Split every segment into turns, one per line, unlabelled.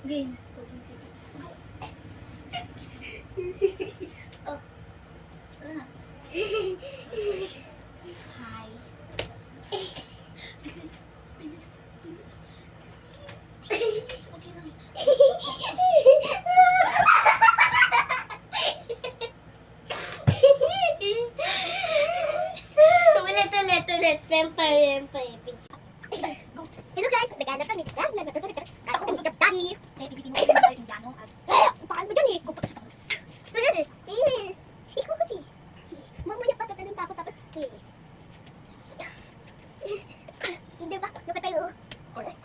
Game. Oh. Tara na. Hi. Bilis. Bilis. Bilis. Bilis. Okay lang. Ulit. Pempa. Hello guys! Naghanap kami. Nagtutuloy. Ako kung hijab daddy. Kaya pipipin mo tayo yung gano'ng paano mo dyan eh? Ikaw kasi. Mamaya pa tatalong pa ako tapos hindi ba? Nakatayo. Correct.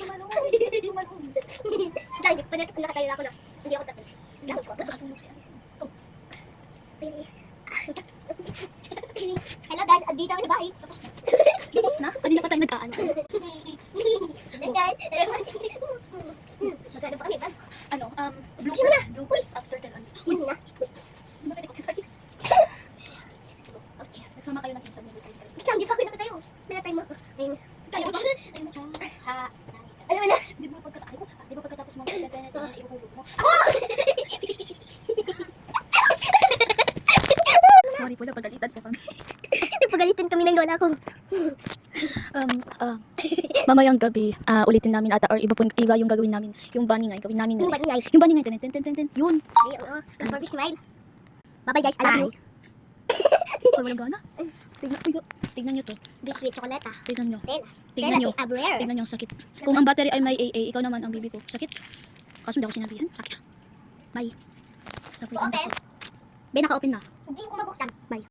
Tumalong. Dahil nakatayo ako na. Hindi ako tatalong. Dahil ko. Nakatulog siya. Hello guys, andito ako sa bahay. Tapos na? Kanina pa tayo nagkaan. Guys, magkano pa kami ba? Ano, bloopers after 10 on. Yun na. Bakit ako kisay? Okay, nagsama kayo ng pinsan niyo. Ikaw, hindi pa ako nakatayo. Pinatay mo. Ayun. Kaya mo siya. Ayun mo siya. Ha. Alam mo na. Di ba pagkatapos mo iuhulog mo? Sorry po, napagalitan po kami. Napagalitan kami ng lola ko.
Mamayang gabi, ulitin namin ata or iba yung gagawin namin. Yung bunny nga, gawin namin.
Yung bunny nga.
Yung bunny nga, ten. Yun.
Ay, oo. Barbie smile. Bye-bye guys, I love you.
Ay, walang gana. Tignan nyo to.
Biscuit, chocolate.
Tignan nyo.
Tignan
Tignan nyo.
Abrere.
Tignan nyo, sakit. Kung ang battery ay may AA, ikaw naman ang bibi ko. Sakit. Kaso hindi ako sinabihan. Sakit. Bye. Sa free
Open.
ko. Be, naka-open na.
Hindi ko mabuksan.
Bye.